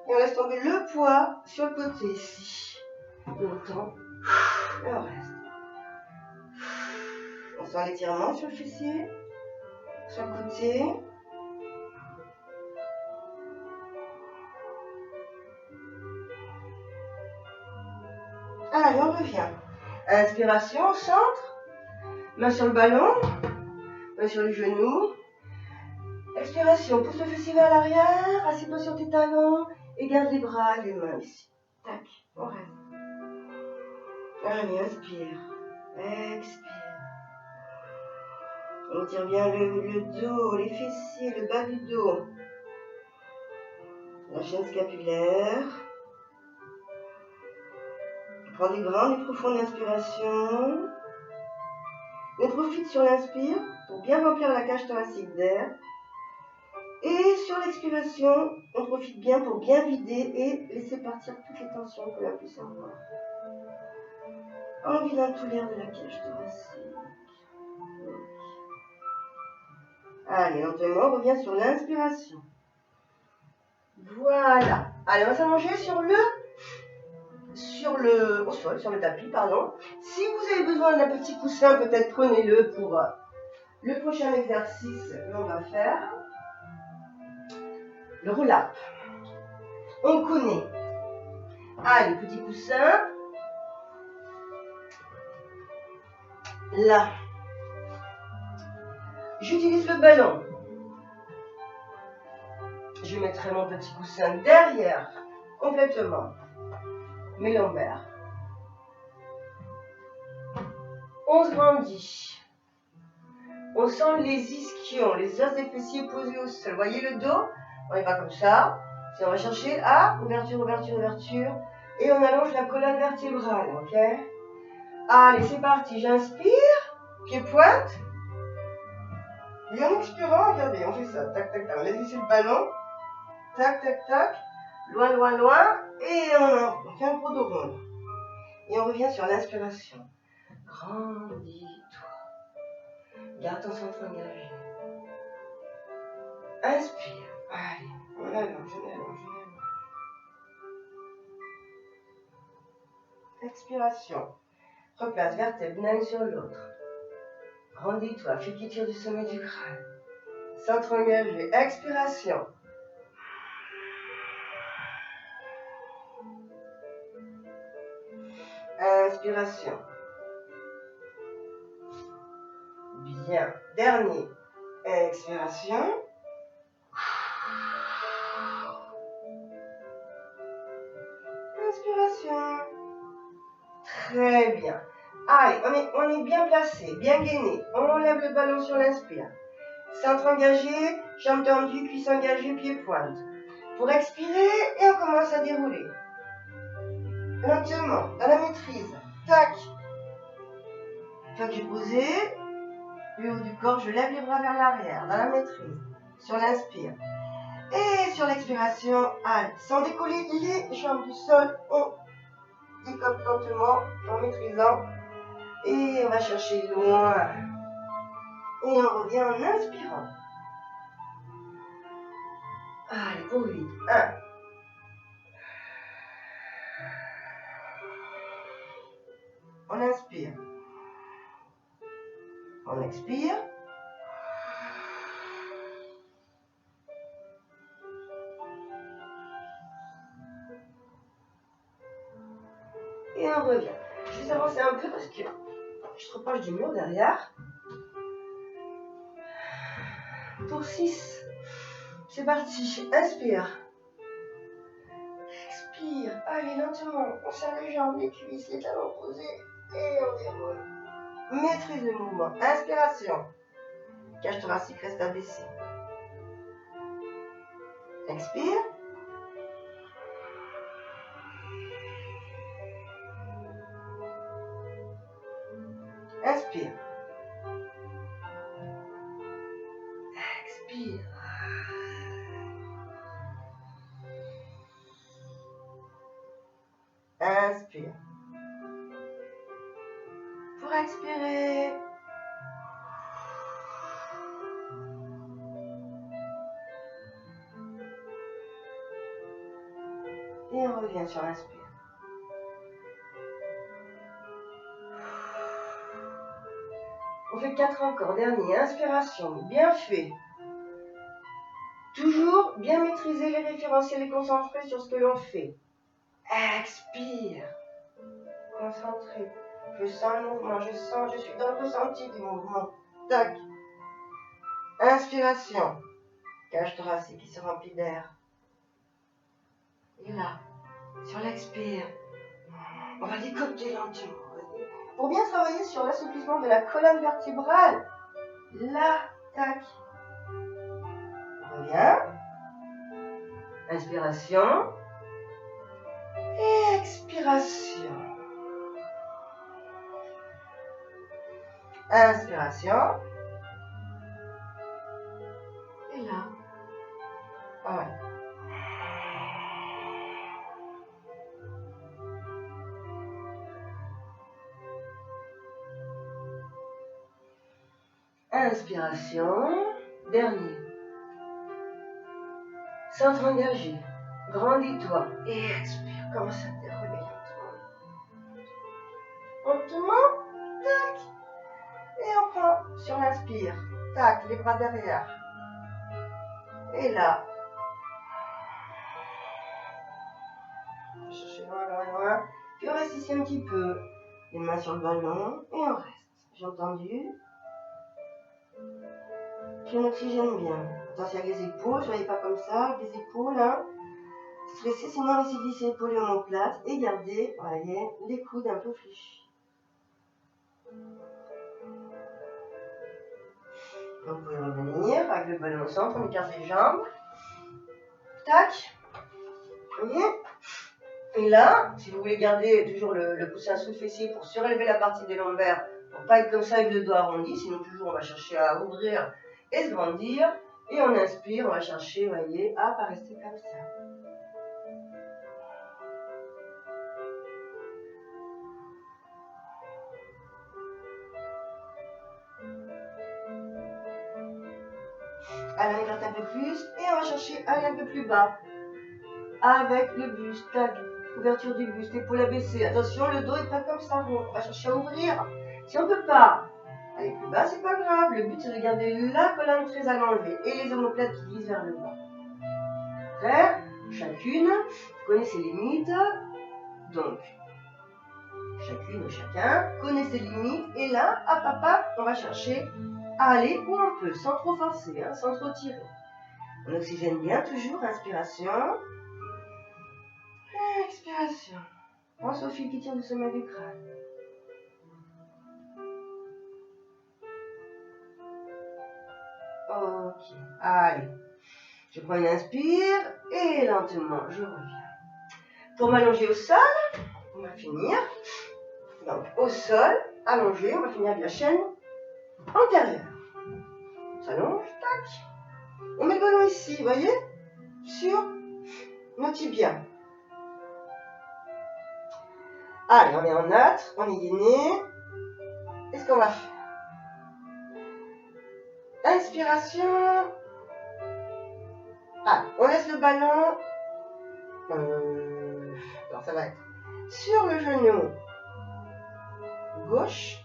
Et on laisse tomber le poids sur le côté ici. Et on tend. Et on reste. On sent l'étirement sur le fessier. Sur le côté. Allez, on revient. Inspiration au centre. Main sur le ballon. Main sur les genoux. Expiration, pousse le fessier vers l'arrière. Assieds-toi sur tes talons. Et garde les bras et les mains ici. Tac, on reste. Allez, inspire. Expire. On tire bien le dos, les fessiers, le bas du dos. La chaîne scapulaire. Prends des grandes et profondes inspirations. On profite sur l'inspire pour bien remplir la cage thoracique d'air. Et sur l'expiration, on profite bien pour bien vider et laisser partir toutes les tensions que l'on puisse avoir. En vidant tout l'air de la cage thoracique. Allez, lentement, on revient sur l'inspiration. Voilà. Allez, on va s'allonger au sol, sur le tapis, pardon. Si vous avez besoin d'un petit coussin, peut-être prenez-le pour Le prochain exercice que l'on va faire, le roll-up. On connaît. Allez, petit coussin. Là. J'utilise le ballon. Je mettrai mon petit coussin derrière, complètement, mes lombaires. On se grandit. On sent les ischions, les os des fessiers posés au sol. Voyez le dos? On n'est pas comme ça. Si on va chercher à ouverture, ouverture, ouverture. Et on allonge la colonne vertébrale, ok? Allez, c'est parti. J'inspire, pied pointe. Et en expirant, regardez, on fait ça. Tac, tac, tac. On laisse glisser le ballon. Tac, tac, tac. Loin, loin, loin. Et on fait un gros dos rond. Et on revient sur l'inspiration. Grandis-toi. Garde ton centre engagé. Inspire. Allez, on allonge, on allonge, on allonge. Expiration. Replace vertèbre l'une sur l'autre. Grandis-toi, fais qui tire du sommet du crâne. Centre engagé. Expiration. Inspiration. Bien. Dernier. Expiration. Inspiration. Très bien. Allez, on est bien placé, bien gainé. On lève le ballon sur l'inspire. Centre engagé, jambes tendues, cuisses engagées, pieds pointe. Pour expirer, et on commence à dérouler. Lentement, dans la maîtrise. Tac. Toque posé. Le haut du corps, je lève les bras vers l'arrière, dans la maîtrise. Sur l'inspire. Et sur l'expiration, allez, sans décoller les jambes du sol, on décolle lentement, en maîtrisant. Et on va chercher loin. Et on revient en inspirant. Allez, pour 8. 1. On inspire. On expire. Et on revient. Je vais avancer un peu parce que je suis trop proche du mur derrière. Pour 6. C'est parti. Inspire. Expire. Allez, lentement. On serre les jambes, les cuisses, les talons posés. Et on déroule. Maîtrise le mouvement. Inspiration. Cage thoracique reste abaissée. Expire. Inspire. Expire. Inspire. Pour expirer. Et on revient sur l'inspire. On fait 4 encore. Dernier. Inspiration. Bien fait. Toujours bien maîtriser les référentiels et concentrer sur ce que l'on fait. Expire. Concentré. Je sens le mouvement. Je suis dans le ressenti du mouvement. Tac. Inspiration. Cage thoracique qui se remplit d'air. Et là, sur l'expire, on va décoter lentement. Pour bien travailler sur l'assouplissement de la colonne vertébrale. Là, tac. On revient. Inspiration. Et expiration. Inspiration. Et là. Voilà. Inspiration. Dernier. Centre engagé. Grandis-toi. Et expire. Commence à dérouler lentement. Lentement. Tac. Et on prend sur sur l'inspire. Tac, les bras derrière. Et là. On va chercher loin, loin, loin. Puis on reste ici un petit peu. Les mains sur le ballon et on reste. J'ai entendu. Puis on oxygène bien. Attention avec les épaules, soyez pas comme ça, avec les épaules, hein. Stressez, sinon laissez glisser l'épaule et omoplate et gardez, voyez, les coudes un peu fléchis. Vous pouvez revenir avec le ballon au centre, on écarte les jambes. Tac. Vous voyez? Et là, si vous voulez garder toujours le coussin sous le fessier pour surélever la partie des lombaires, pour pas être comme ça avec le dos arrondi, sinon toujours on va chercher à ouvrir et se grandir. Et on inspire, on va chercher, vous voyez, à pas rester comme ça. Allez, on écarte un peu plus et on va chercher à aller un peu plus bas. Avec le buste, tac, ouverture du buste, épaule abaissée. Attention, le dos est pas comme ça, on va chercher à ouvrir. Si on ne peut pas aller plus bas, c'est pas grave. Le but c'est de garder la colonne très à l'enlever et les omoplates qui glissent vers le bas. Après, chacune connaît ses limites. Donc, chacune ou chacun connaît ses limites. Et là, à papa, on va chercher à aller où on peut, sans trop forcer, hein, sans trop tirer. On oxygène bien toujours, inspiration. Expiration. Pense au fil qui tire du sommet du crâne. Ok. Allez. Je prends une inspire et lentement je reviens. Pour m'allonger au sol, on va finir. Donc au sol, allongé, on va finir avec la chaîne antérieure. On s'allonge, tac. On met le ballon ici, vous voyez, sur nos tibias. Allez, on est en neutre, on est gainé. Qu'est-ce qu'on va faire? Inspiration. Ah, on laisse le ballon. Alors ça va être sur le genou gauche.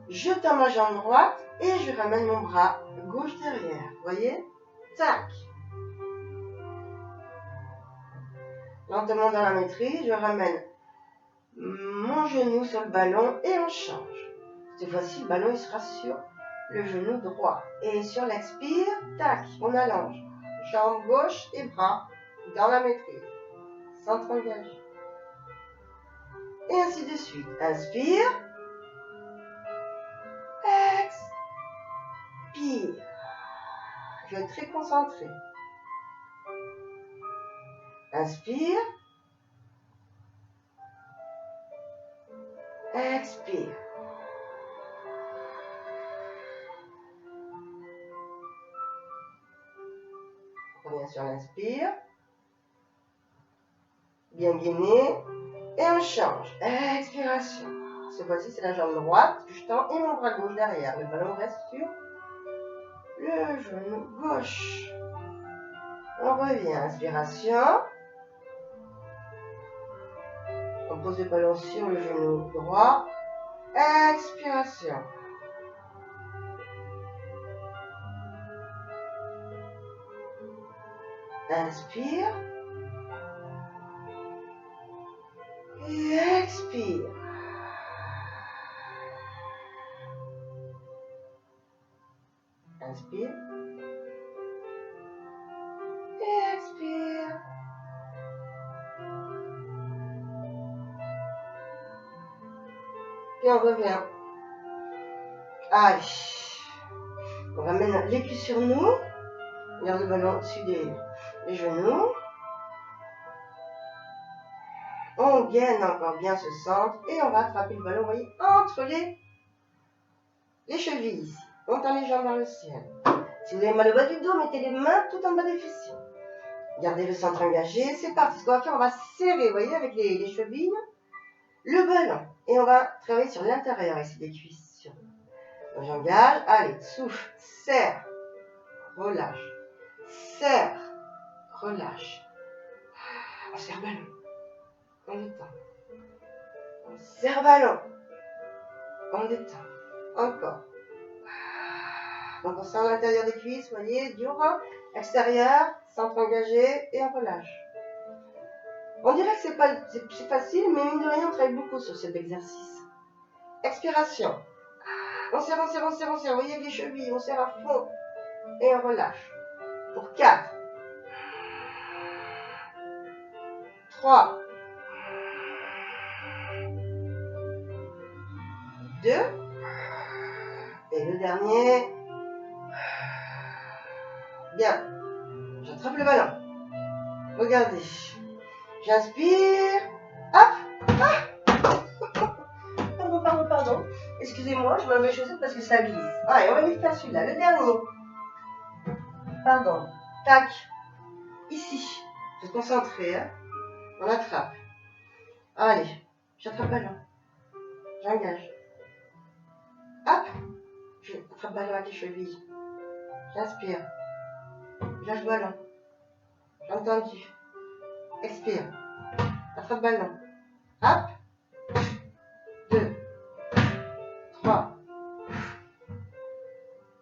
Je tends ma jambe droite et je ramène mon bras gauche derrière. Vous voyez? Tac. Lentement dans la maîtrise, je ramène mon genou sur le ballon et on change. Cette fois-ci, le ballon il sera sur le genou droit. Et sur l'expire, tac, on allonge. Jambe gauche et bras dans la maîtrise. Centre engagé. Et ainsi de suite. Inspire. Expire. Je vais être très concentré. Inspire. Expire. On revient sur l'inspire. Bien gainé. Et on change. Expiration. Cette fois-ci, c'est la jambe droite que je tends et mon bras gauche derrière. Le ballon reste sur le genou gauche. On revient. Inspiration. On pose le ballon sur le genou droit. Expiration. Inspire. Et expire. Inspire. Et expire. Puis on revient. Allez. On ramène les cuisses sur nous. On garde le ballon au-dessus des genoux. On gaine encore bien ce centre. Et on va attraper le ballon, vous voyez, entre les chevilles ici. On tend les jambes vers le ciel. Si vous avez mal au bas du dos, mettez les mains tout en bas des fessiers. Gardez le centre engagé. C'est parti. Ce qu'on va faire, on va serrer, vous voyez, avec les chevilles, le ballon. Et on va travailler sur l'intérieur ici des cuisses. Donc j'engage. Allez, souffle. Serre. Relâche. Serre. Relâche. On serre ballon. On détend. On serre ballon. On détend. Encore. Donc on sent l'intérieur des cuisses, vous voyez, dur. Extérieur, centre engagé et on relâche. On dirait que c'est facile, mais mine de rien, on travaille beaucoup sur cet exercice. Expiration. On serre, on serre, on serre, on serre. Vous voyez les chevilles, on serre à fond. Et on relâche. Pour 4. 3. 2. Et le dernier. Bien. J'attrape le ballon. Regardez. J'inspire. Hop. Pardon. Excusez-moi, je m'en vais chaussettes parce que ça glisse. Allez, on va vite faire celui-là. Le dernier. Pardon. Tac. Ici. Faut se concentrer. Hein. On attrape. Allez. J'attrape le ballon. J'engage. Hop. J'attrape le ballon avec les chevilles. J'inspire. Lâche ballon. J'ai entendu. Expire. Attrape ballon. Hop. 2. 3.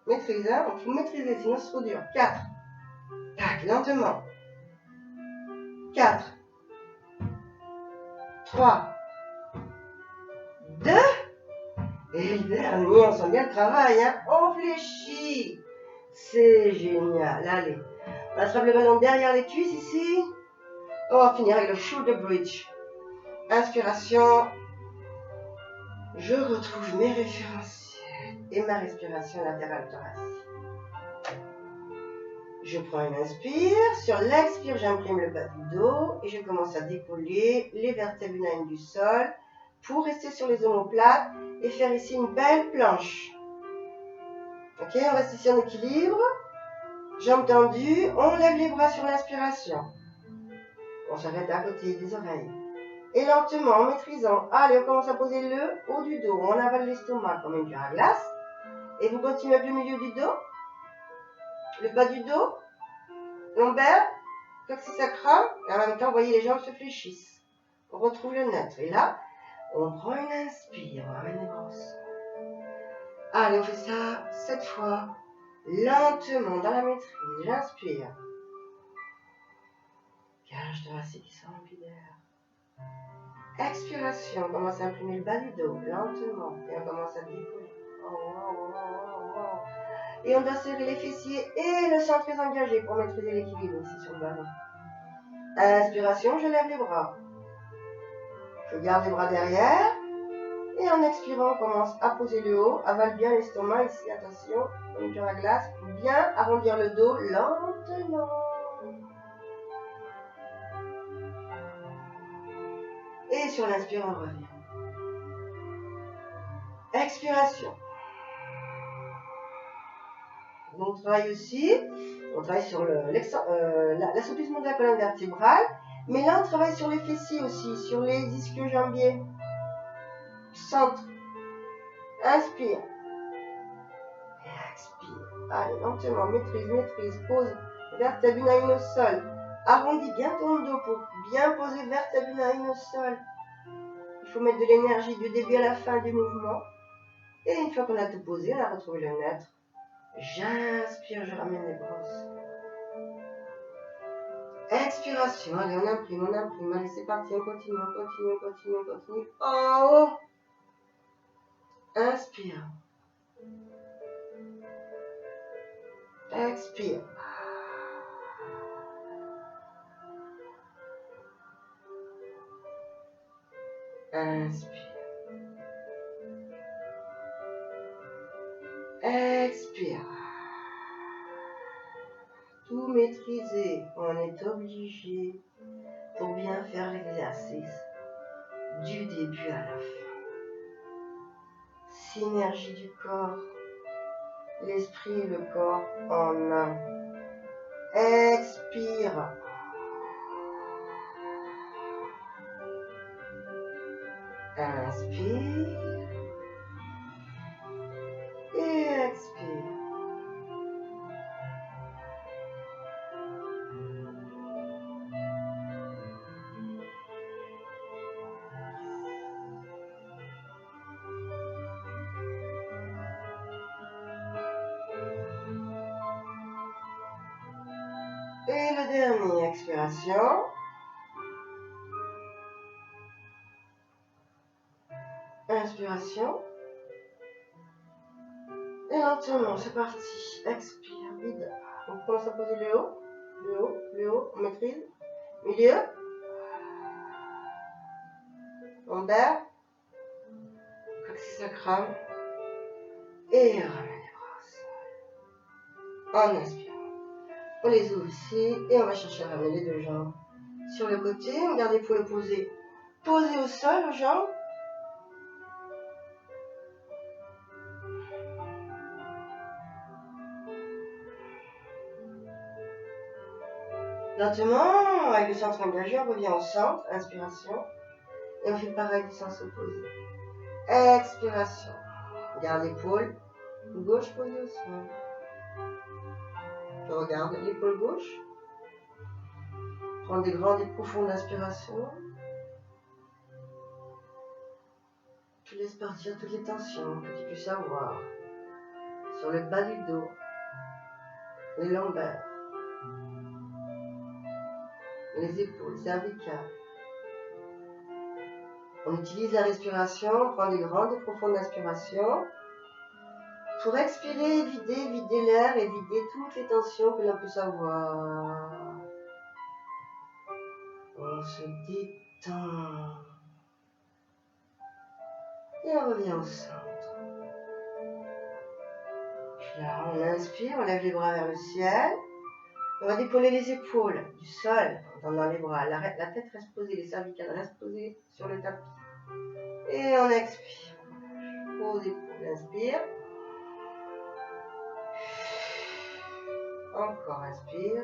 Maîtrise, hein. Donc, faut maîtriser, sinon c'est trop dur. 4. Tac, lentement. 4. 3. 2. Et le dernier, on sent bien le travail, hein. On fléchit. C'est génial. Allez. On attrape le ballon derrière les cuisses ici. On va finir avec le shoulder bridge. Inspiration. Je retrouve mes référentiels et ma respiration latérale thoracique. Je prends une inspire. Sur l'expire, j'imprime le bas du dos et je commence à décoller les vertèbres unales du sol pour rester sur les omoplates et faire ici une belle planche. Ok, on reste ici en équilibre. Jambes tendues, on lève les bras sur l'inspiration. On s'arrête à côté des oreilles. Et lentement, en maîtrisant, allez, on commence à poser le haut du dos. On avale l'estomac comme une cuillère à glace. Et vous continuez avec le milieu du dos, le bas du dos, lombaire, coccyx sacrum. Et en même temps, vous voyez, les jambes se fléchissent. On retrouve le neutre. Et là, on prend une inspire, on ramène les bras au sol. Allez, on fait ça 7 fois. Lentement, dans la maîtrise. J'inspire. Cage thoracique qui sent rempli d'air. Expiration, on commence à imprimer le bas du dos, lentement. Et on commence à décoller. Et on doit serrer les fessiers et le centre très engagé pour maîtriser l'équilibre ici sur le ballon. Inspiration, je lève les bras. Je garde les bras derrière. Et en expirant, on commence à poser le haut. Avale bien l'estomac ici, attention. Comme une cuillère à glace. Bien arrondir le dos lentement. Et sur l'inspire, on revient. Expiration. On travaille aussi, on travaille sur l'assouplissement de la colonne vertébrale, mais là on travaille sur les fessiers aussi, sur les ischio-jambiers. Centre. Inspire. Et expire. Allez, lentement, maîtrise, pose vertèbre une au sol. Arrondis bien ton dos pour bien poser vertèbre une au sol. Il faut mettre de l'énergie du début à la fin du mouvement. Et une fois qu'on a tout posé, on a retrouvé le neutre. J'inspire, je ramène les bras au sol. Expiration, allez, on imprime. Allez, c'est parti, on continue. En haut. Inspire. Expire. Inspire. Expire. Tout maîtriser, on est obligé pour bien faire l'exercice du début à la fin. Synergie du corps, l'esprit et le corps en un. Expire. Inspire. Et expire. dernier, expiration. Inspiration. Et lentement, c'est parti. Expire, vide. On commence à poser le haut, le haut, le haut, on maîtrise. Milieu. Lombaire. Plexus sacral. Et on ramène les bras au sol. En inspirant. On les ouvre ici et on va chercher à ramener les deux jambes sur le côté. On garde les poings posés. Posés au sol, aux jambes. Lentement, avec le centre engagé, on revient au centre, inspiration, et on fait pareil du sens opposé. Expiration, garde l'épaule gauche posée au sol. Je regarde l'épaule gauche, prends des grandes et profondes inspirations. Tu laisses partir toutes les tensions que tu puisses avoir sur le bas du dos, les lombaires, les épaules cervicales. On utilise la respiration, on prend des grandes et profondes inspirations pour expirer, vider l'air et vider toutes les tensions que l'on peut avoir. On se détend. Et on revient au centre. Puis là, on inspire, on lève les bras vers le ciel. On va décoller les épaules du sol en tendant les bras. La tête reste posée, les cervicales restent posées sur le tapis. Et on expire. Pose l'épaule, inspire. Encore inspire.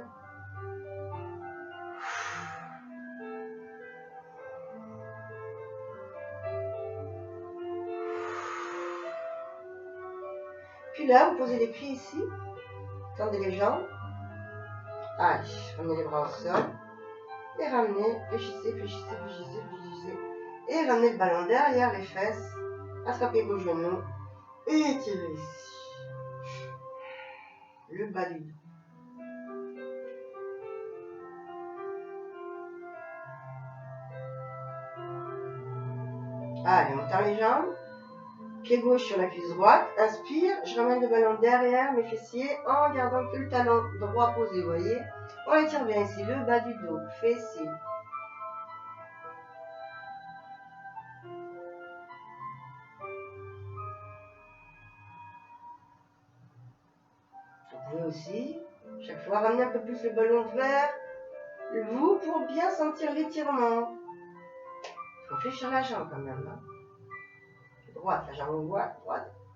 Puis là, vous posez les pieds ici. Tendez les jambes. Allez, ramenez les bras au sol. Et ramenez, fléchissez. Et ramenez le ballon derrière les fesses. Attrapez vos genoux. Et étirez ici. Le bas du dos. Allez, on tend les jambes. Pied gauche sur la cuisse droite. Inspire, je ramène le ballon derrière mes fessiers en gardant que le talon droit posé, vous voyez. On étire bien ici le bas du dos, fessiers. Vous pouvez aussi, chaque fois, ramener un peu plus le ballon vers vous pour bien sentir l'étirement. Il faut fléchir la jambe quand même. Hein. Droite, la jambe droite,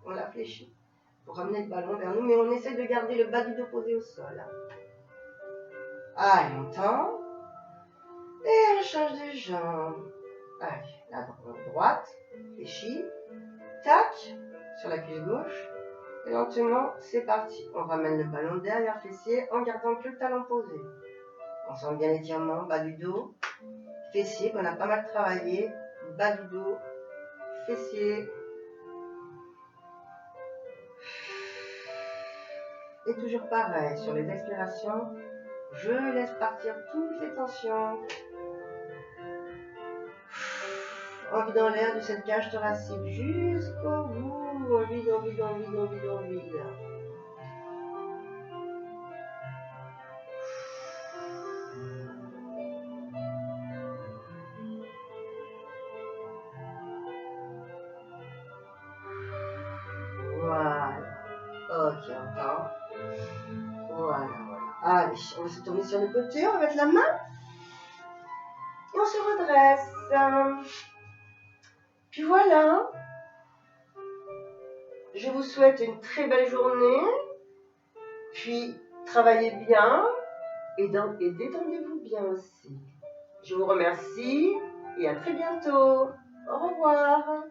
on la fléchit. Pour ramener le ballon vers nous, mais on essaie de garder le bas du dos posé au sol. Allez, on tend. Et on change de jambe. Allez, la droite, fléchie. Tac, sur la cuisse gauche. Et lentement, c'est parti. On ramène le ballon derrière fessier en gardant que le talon posé. On sent bien l'étirement, bas du dos, fessier, qu'on a pas mal travaillé. Bas du dos, fessier. Et toujours pareil, sur les expirations, je laisse partir toutes les tensions. En vidant l'air de cette cage thoracique jusqu'au bout. On vide. Voilà. Ok, on tend. Voilà. Allez, on va se tourner sur le côté, on va mettre la main. Et on se redresse. Puis voilà. Je vous souhaite une très belle journée. Puis travaillez bien et détendez-vous bien aussi. Je vous remercie et à très bientôt. Au revoir.